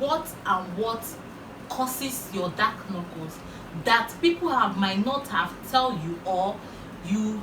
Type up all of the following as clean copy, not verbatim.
what causes your dark knuckles that people might not have tell you, or you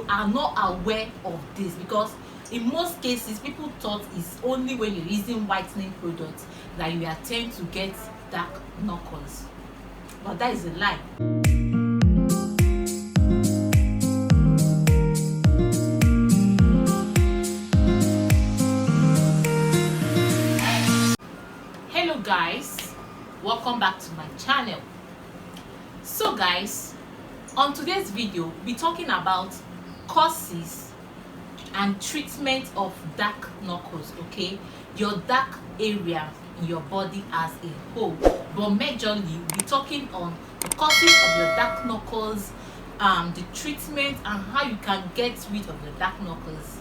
are not aware of this, because in most cases people thought it's only when you're using whitening products that you are tend to get dark knuckles, but that is a lie. Hello guys, welcome back to my channel. So guys, on today's video we're talking about causes and treatment of dark knuckles, okay? Your dark area in your body as a whole, but majorly we're talking on the causes of your dark knuckles, the treatment, and how you can get rid of your dark knuckles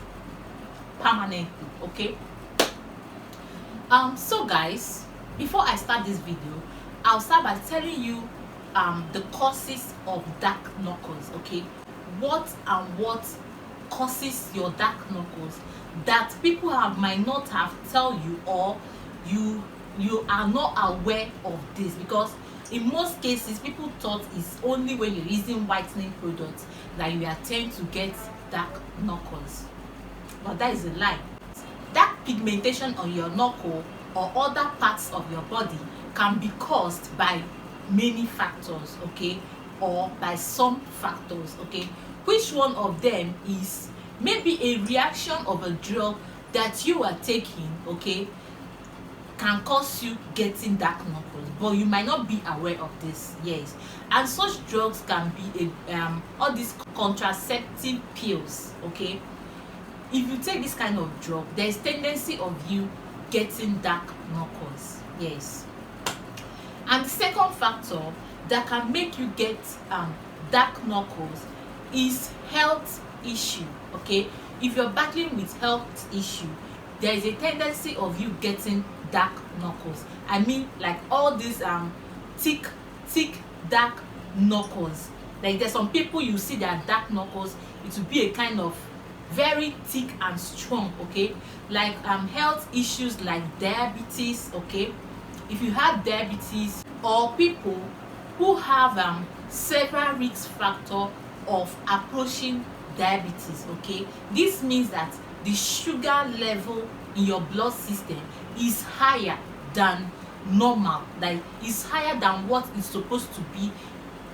permanently, okay? So guys, before I start this video, I'll start by telling you the causes of dark knuckles, okay? What causes your dark knuckles that people might not have tell you, or you are not aware of this, because in most cases people thought it's only when you're using whitening products that you are tend to get dark knuckles, but that is a lie. Dark pigmentation on your knuckle or other parts of your body can be caused by many factors, okay, or by some factors, okay. Which one of them is maybe a reaction of a drug that you are taking, okay, can cause you getting dark knuckles, but you might not be aware of this. Yes, and such drugs can be all these contraceptive pills, okay. If you take this kind of drug, there's tendency of you getting dark knuckles. Yes. And the second factor that can make you get dark knuckles is health issue, okay. If you're battling with health issue, there is a tendency of you getting dark knuckles. I mean, like all these thick dark knuckles. Like there's some people you see their dark knuckles, it will be a kind of very thick and strong, okay. Like health issues like diabetes, okay. If you have diabetes, or people who have several risk factor of approaching diabetes, okay, this means that the sugar level in your blood system is higher than normal, like is higher than what is supposed to be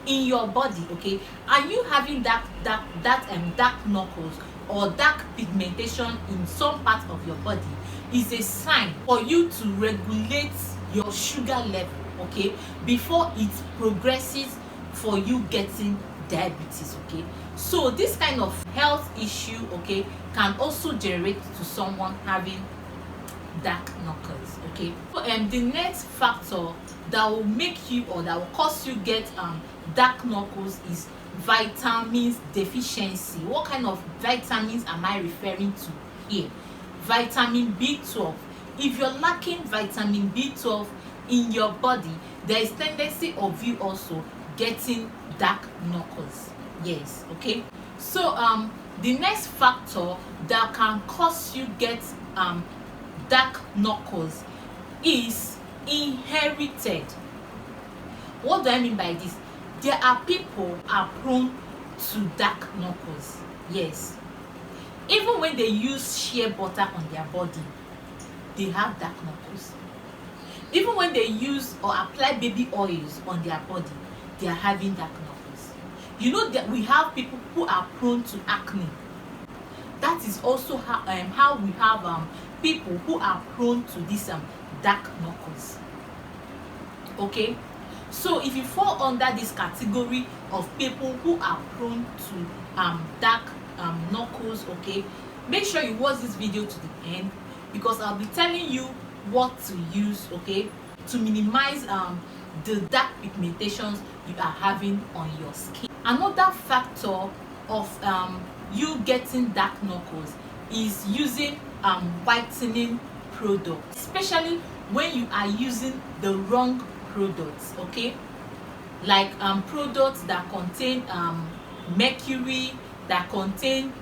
in your body, okay. And you having dark knuckles or dark pigmentation in some part of your body is a sign for you to regulate your sugar level, okay, before it progresses for you getting diabetes, okay. So this kind of health issue, okay, can also generate to someone having dark knuckles, okay. So the next factor that will make you, or that will cause you get dark knuckles is vitamins deficiency. What kind of vitamins am I referring to here? Vitamin B12. If you're lacking vitamin B12 in your body, there is tendency of you also getting dark knuckles. Yes, okay. So the next factor that can cause you get dark knuckles is inherited. What do I mean by this? There are people are prone to dark knuckles. Yes, even when they use shea butter on their body, they have dark knuckles. Even when they use or apply baby oils on their body, they are having dark knuckles. You know that we have people who are prone to acne. That is also how we have people who are prone to this dark knuckles, okay. So if you fall under this category of people who are prone to dark knuckles, okay, make sure you watch this video to the end, because I'll be telling you what to use, okay, to minimize the dark pigmentations you are having on your skin. Another factor of you getting dark knuckles is using whitening products, especially when you are using the wrong products, okay, like products that contain mercury, that contain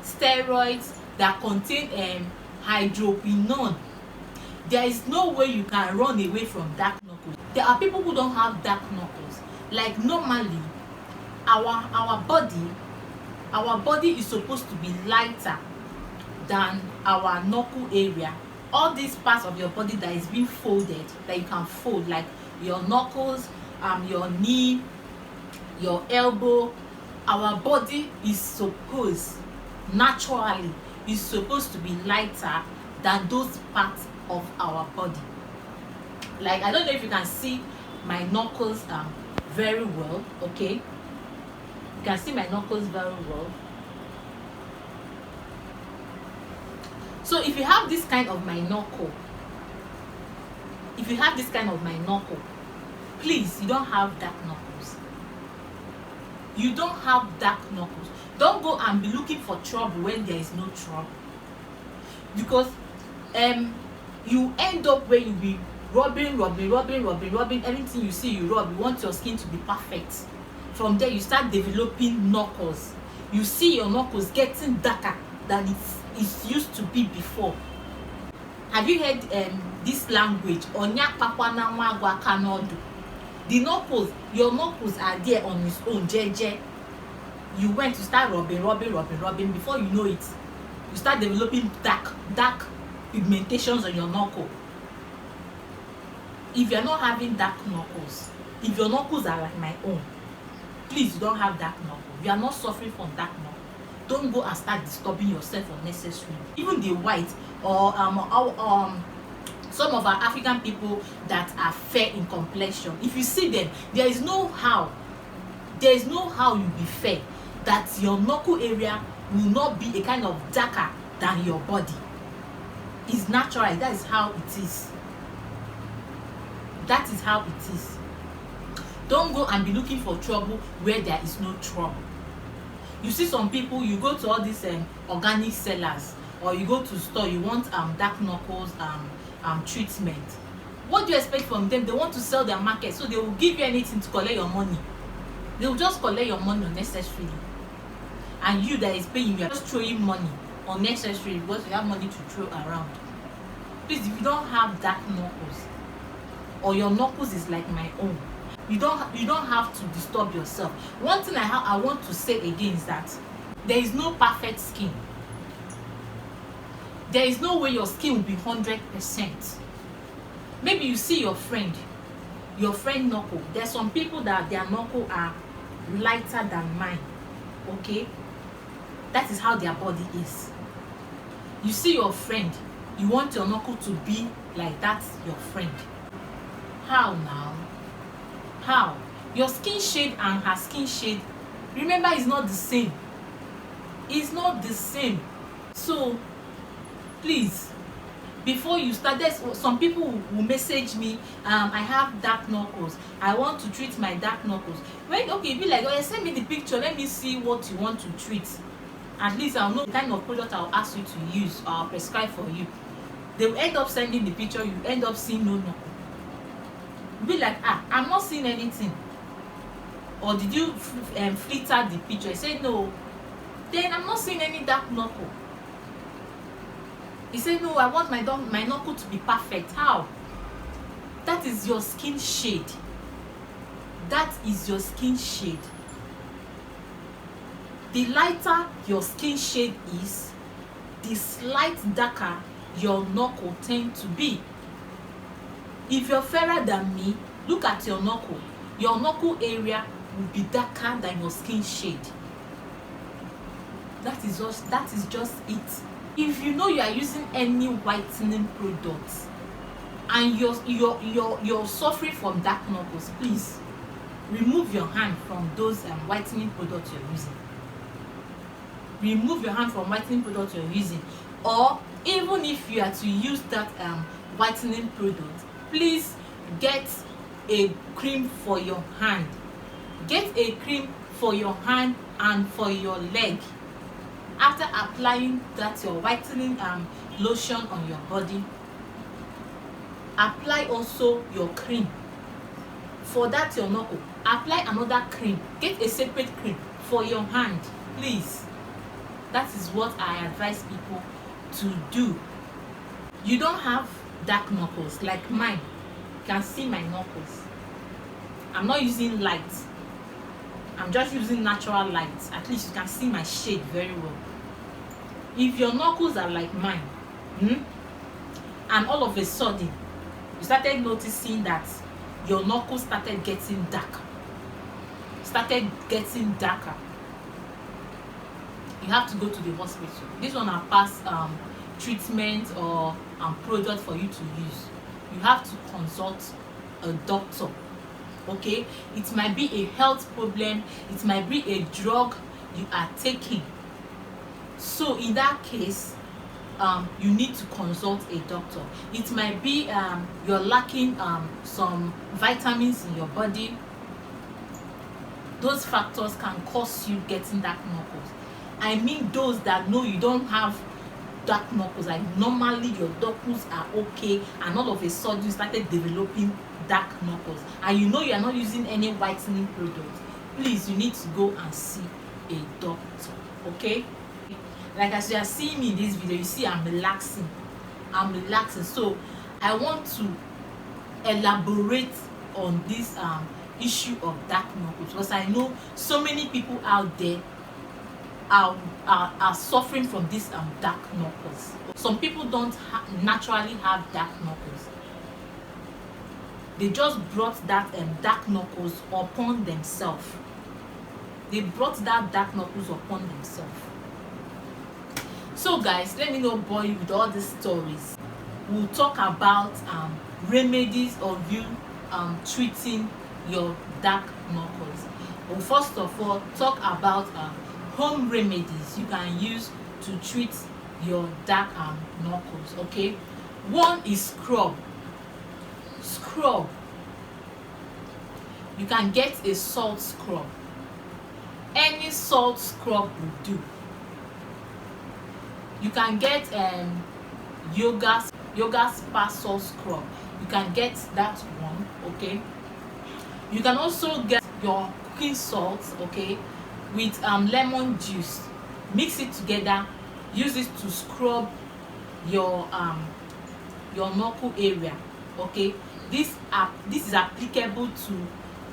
steroids, that contain hydroquinone. There is no way you can run away from dark knuckles. There are people who don't have dark knuckles. Like normally, our body is supposed to be lighter than our knuckle area. All these parts of your body that is being folded, that you can fold, like your knuckles, your knee, your elbow. Our body is supposed to be lighter than those parts of our body. Like, I don't know if you can see my knuckles very well. Okay, you can see my knuckles very well. So if you have this kind of my knuckle, please, you don't have dark knuckles. You don't have dark knuckles. Don't go and be looking for trouble when there is no trouble, because you end up where you be rubbing anything you see, you rub. You want your skin to be perfect. From there you start developing knuckles. You see your knuckles getting darker than it used to be before. Have you heard this language? The knuckles, your knuckles are there on its own, jeje. You went to start rubbing. Before you know it, you start developing dark pigmentations on your knuckle. If you're not having dark knuckles, if your knuckles are like my own, please, you don't have dark knuckles. You are not suffering from dark knuckles. Don't go and start disturbing yourself unnecessarily. Even the white or some of our African people that are fair in complexion, if you see them, there is no how you be fair that your knuckle area will not be a kind of darker than your body. It's natural. That is how it is. That is how it is. Don't go and be looking for trouble where there is no trouble. You see some people, you go to all these organic sellers, or you go to store, you want dark knuckles treatment. What do you expect from them? They want to sell their market, so they will give you anything to collect your money. They will just collect your money unnecessarily, and you that is paying, you are just throwing money unnecessarily because you have money to throw around. Please, if you don't have dark knuckles, or your knuckles is like my own, you don't have to disturb yourself. One thing I want to say again is that there is no perfect skin. There is no way your skin will be 100%. Maybe you see your friend knuckle. There's some people that their knuckle are lighter than mine. Okay, that is how their body is. You see your friend, you want your knuckle to be like that your friend. How now? How? Your skin shade and her skin shade, remember, is not the same. It's not the same. So please, before you start, there's some people who message me, I have dark knuckles, I want to treat my dark knuckles. When, okay, be like, oh, send me the picture, let me see what you want to treat. At least I'll know the kind of product I'll ask you to use, or I'll prescribe for you. They will end up sending the picture, you end up seeing no knuckle. Be like, I'm not seeing anything. Or did you filter the picture? I say no. Then I'm not seeing any dark knuckle. He said, no, I want my knuckle to be perfect. How? That is your skin shade. That is your skin shade. The lighter your skin shade is, the slight darker your knuckle tend to be. If you're fairer than me, look at your knuckle. Your knuckle area will be darker than your skin shade. That is just it. If you know you are using any whitening products and you're suffering from dark knuckles, please remove your hand from those whitening products you're using. Remove your hand from whitening products you're using. Or even if you are to use that whitening product, please get a cream for your hand. Get a cream for your hand and for your leg. After applying that your whitening lotion on your body, apply also your cream for that your knuckle. Apply another cream. Get a separate cream for your hand, please. That is what I advise people to do. You don't have dark knuckles like mine. You can see my knuckles. I'm not using light, I'm just using natural light. At least you can see my shade very well. If your knuckles are like mine, and all of a sudden you started noticing that your knuckles started getting darker, you have to go to the hospital. This one are past treatment or product for you to use. You have to consult a doctor. Okay, it might be a health problem, it might be a drug you are taking. So in that case, you need to consult a doctor. It might be you're lacking some vitamins in your body. Those factors can cause you getting dark knuckles. I mean those that know you don't have dark knuckles, like normally your knuckles are okay, and all of a sudden you started developing dark knuckles, and you know you are not using any whitening product. Please, you need to go and see a doctor. Okay, like as you are seeing me in this video, you see I'm relaxing. So I want to elaborate on this issue of dark knuckles, because I know so many people out there are suffering from this dark knuckles. Some people don't naturally have dark knuckles. They just brought that dark knuckles upon themselves. So guys, let me not bore you with all these stories. We'll talk about remedies of you treating your dark knuckles. Well, first of all, talk about home remedies you can use to treat your dark knuckles. Okay, one is scrub. You can get a salt scrub. Any salt scrub will do. You can get yoga spa salt scrub. You can get that one. Okay, you can also get your cooking salt, okay, with lemon juice. Mix it together, use it to scrub your knuckle area. Okay, this is applicable to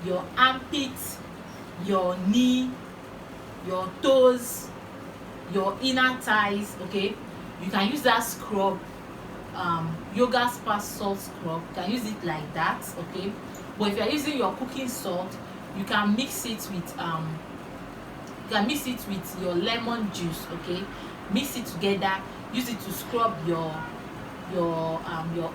your armpits, your knee, your toes, your inner thighs. Okay, you can use that scrub, yoga spa salt scrub. You can use it like that. Okay, but if you are using your cooking salt, you can mix it with your lemon juice. Okay, mix it together, use it to scrub your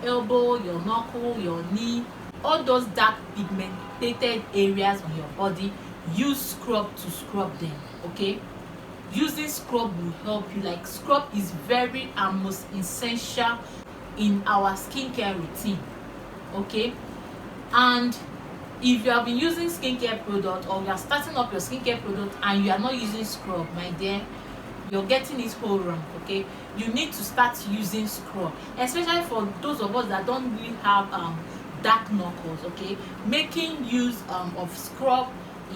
elbow, your knuckle, your knee, all those dark pigmented areas on your body. Use scrub to scrub them. Okay, using scrub will help you. Like, scrub is very most essential in our skincare routine. Okay, and if you have been using skincare product, or you are starting up your skincare product and you are not using scrub, my dear, you're getting it whole wrong. Okay, you need to start using scrub, especially for those of us that don't really have dark knuckles. Okay, making use of scrub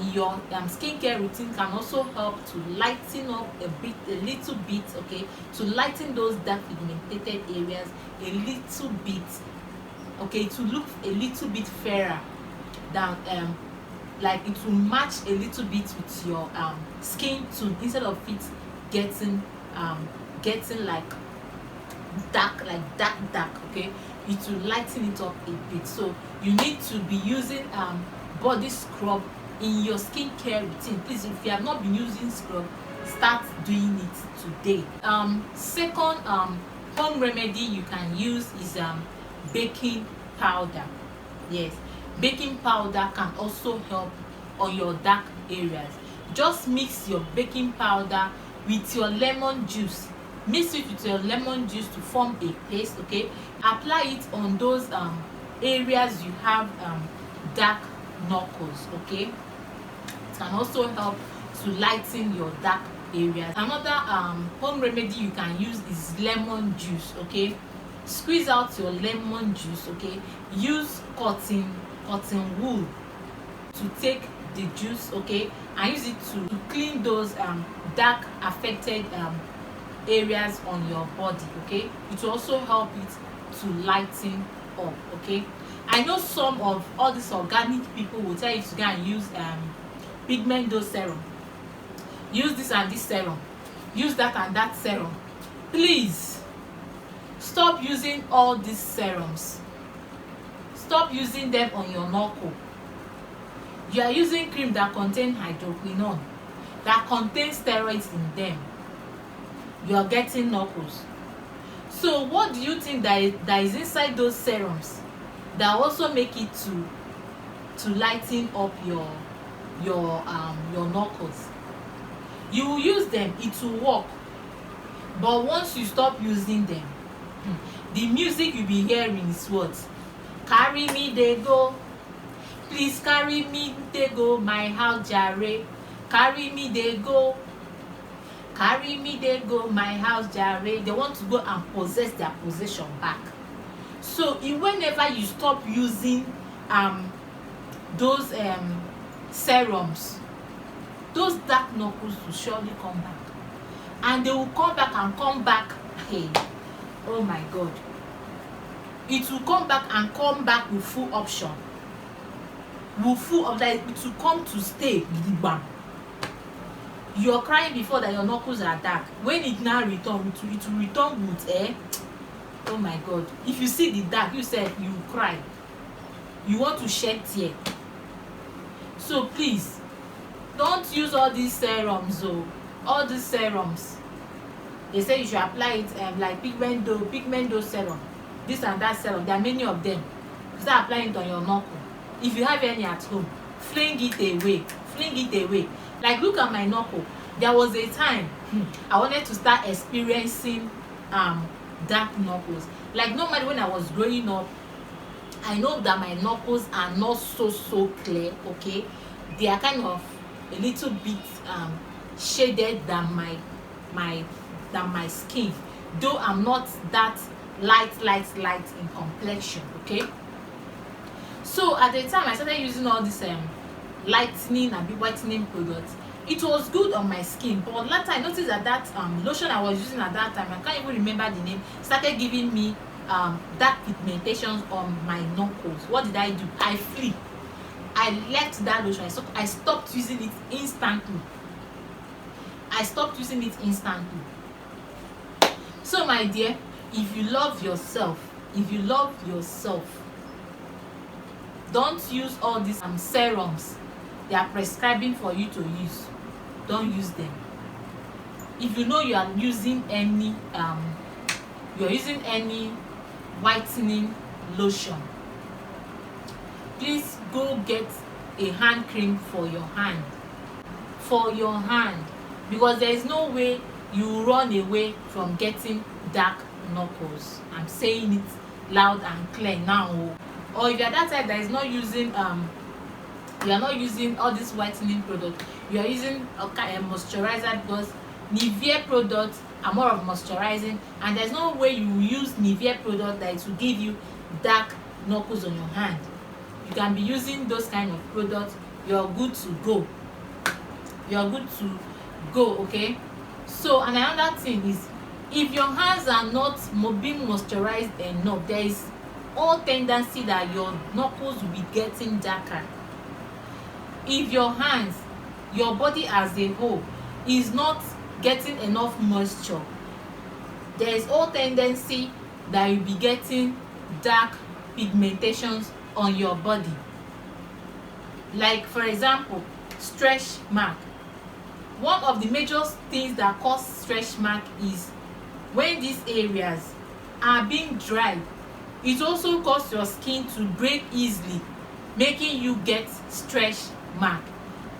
in your skincare routine can also help to lighten up a little bit. Okay, to lighten those dark pigmented areas a little bit. Okay, to look a little bit fairer than like it will match a little bit with your skin tone, instead of it getting like dark, okay, it will lighten it up a bit. So you need to be using body scrub in your skincare routine. Please, if you have not been using scrub, start doing it today. Second home remedy you can use is baking powder. Yes, baking powder can also help on your dark areas. Just mix your baking powder with your lemon juice. Mix it with your lemon juice to form a paste. Okay, apply it on those areas you have dark knuckles. Okay, it can also help to lighten your dark areas. Another home remedy you can use is lemon juice. Okay, squeeze out your lemon juice. Okay, use cotton wool to take the juice. Okay, and use it to clean those dark affected areas on your body. Okay, it will also help it to lighten up. Okay, I know some of all these organic people will tell you to go and use pigment serum, use this and this serum, use that and that serum. Please stop using all these serums. Stop using them on your knuckle. You are using cream that contain hydroquinone, that contains steroids in them. You are getting knuckles. So what do you think that is inside those serums that also make it to lighten up your knuckles? You will use them, it will work, but once you stop using them, the music you be hearing is what? Carry me dey go, please carry me dey go my house jare, carry me dey go, carry me dey go my house jare. They want to go and possess their possession back. So whenever you stop using those serums, those dark knuckles will surely come back, and they will come back. Hey, oh my God, it will come back with full option, like it will come to stay. You're crying before that your knuckles are dark. When it now return, it will return with oh my God, if you see the dark, you said you cry, you want to shed tear. So please don't use all these serums. All these serums, they say you should apply it like pigment serum, this and that serum. There are many of them. Start applying it on your knuckle. If you have any at home, fling it away. Like, look at my knuckle. There was a time I wanted to start experiencing dark knuckles. Like, normally when I was growing up, I know that my knuckles are not so clear. Okay, they are kind of a little bit shaded than my skin, though I'm not that light in complexion. Okay, so at the time I started using all this lightening and whitening products. It was good on my skin, but later I noticed that lotion I was using at that time, I can't even remember the name, started giving me dark pigmentations on my knuckles. What did I do? I left that lotion. I stopped using it instantly. So my dear, if you love yourself, don't use all these serums they are prescribing for you to use. Don't use them. If you know you are using any whitening lotion, please go get a hand cream for your hand. Because there is no way you run away from getting dark knuckles. I'm saying it loud and clear now. Or if you are that type that is not using you are not using all this whitening product, you are using a moisturizer, because Nivea products are more of moisturizing, and there's no way you will use Nivea product that it will give you dark knuckles on your hand. You can be using those kind of products. You're good to go. Okay, so another thing is, if your hands are not being moisturized enough, there is all tendency that your knuckles will be getting darker. If your hands, your body as a whole, is not getting enough moisture, there is all tendency that you'll be getting dark pigmentations on your body. Like, for example, stretch mark. One of the major things that cause stretch mark is when these areas are being dry. It also causes your skin to break easily, making you get stretch mark.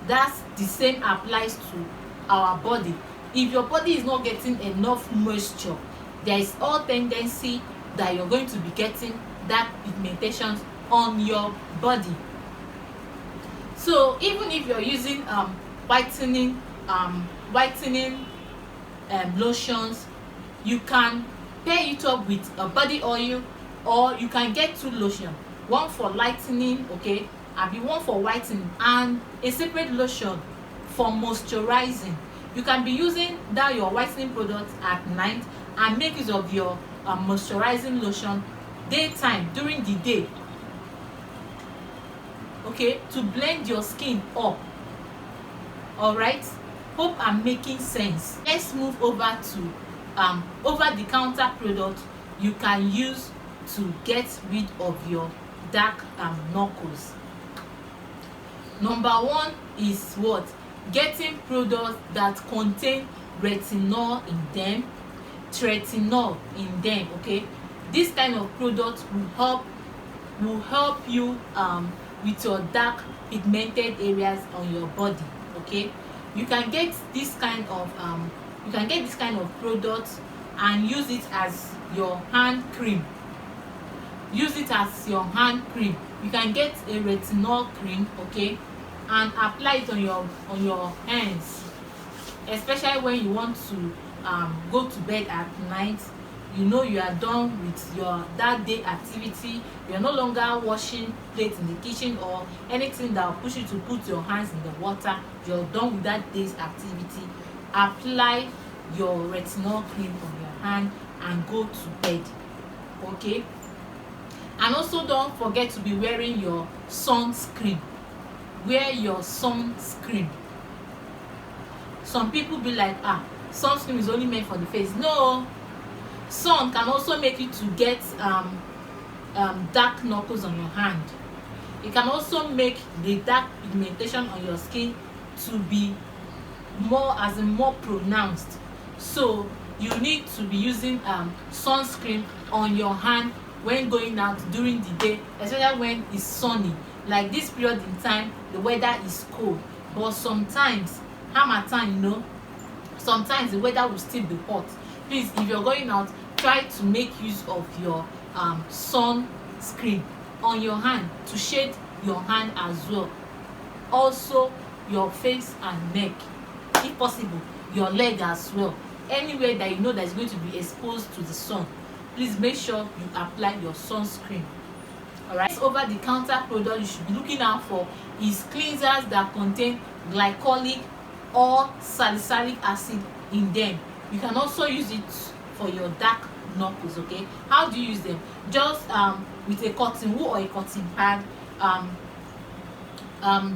That's the same applies to our body. If your body is not getting enough moisture, there is all tendency that you're going to be getting dark pigmentations on your body. So even if you're using whitening lotions, you can pair it up with a body oil, or you can get two lotions, one for lightening, okay, and one for whitening, and a separate lotion for moisturizing. You can be using that your whitening product at night and make use of your moisturizing lotion daytime, during the day, okay, to blend your skin up. All right, hope I'm making sense. Let's move over to over the counter product you can use to get rid of your dark knuckles. Number one is what? Getting products that contain retinol in them, tretinoin in them. Okay, this kind of product will help you with your dark pigmented areas on your body. Okay, you can get this kind of product and use it as your hand cream. Use it as your hand cream. You can get a retinol cream, okay, and apply it on your hands, especially when you want to go to bed at night. You know you are done with your that day activity. You're no longer washing plates in the kitchen or anything that will push you to put your hands in the water. You're done with that day's activity. Apply your retinol cream on your hand and go to bed. Okay, and also don't forget to be wearing your sunscreen. Wear your sunscreen. Some people be like, sunscreen is only meant for the face. No, sun can also make you to get dark knuckles on your hand. It can also make the dark pigmentation on your skin to be more pronounced. So you need to be using sunscreen on your hand when going out during the day, especially when it's sunny. Like this period in time, the weather is cold, but sometimes harmattan, you know, sometimes the weather will still be hot. Please, if you're going out, try to make use of your sunscreen on your hand to shade your hand as well. Also your face and neck, if possible your leg as well. Anywhere that you know that is going to be exposed to the sun, please make sure you apply your sunscreen. Alright, over the counter product you should be looking out for is cleansers that contain glycolic or salicylic acid in them. You can also use it for your dark knuckles. Okay, how do you use them? Just with a cotton wool or a cotton pad,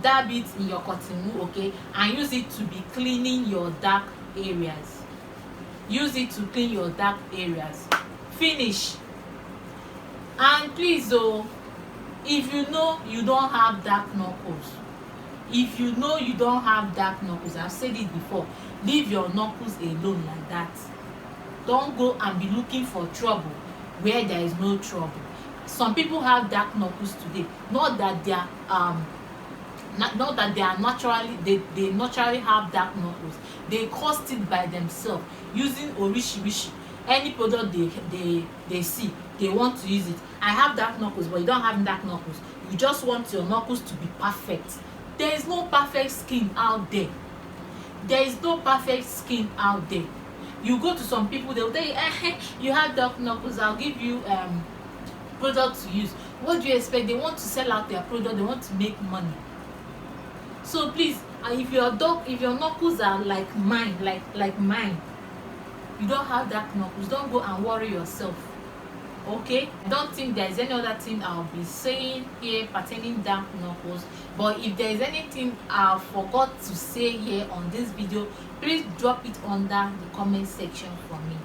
dab it in your cotton wool, okay, and use it to be cleaning your dark areas. Use it to clean your dark areas. Finish. And please if you know you don't have dark knuckles, I've said it before, leave your knuckles alone like that. Don't go and be looking for trouble where there is no trouble. Some people have dark knuckles today, not that they are naturally have dark knuckles. They caused it by themselves using orishi. Any product they see, they want to use it. I have dark knuckles, but you don't have dark knuckles. You just want your knuckles to be perfect. There is no perfect skin out there. You go to some people, they will tell you, you have dark knuckles, I'll give you product to use. What do you expect? They want to sell out their product, they want to make money. So please, if your knuckles are like mine, you don't have dark knuckles, don't go and worry yourself. Okay, I don't think there is any other thing I'll be saying here pertaining dark knuckles, but if there is anything I forgot to say here on this video, please drop it under the comment section for me.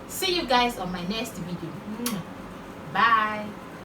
See you guys on my next video. Bye.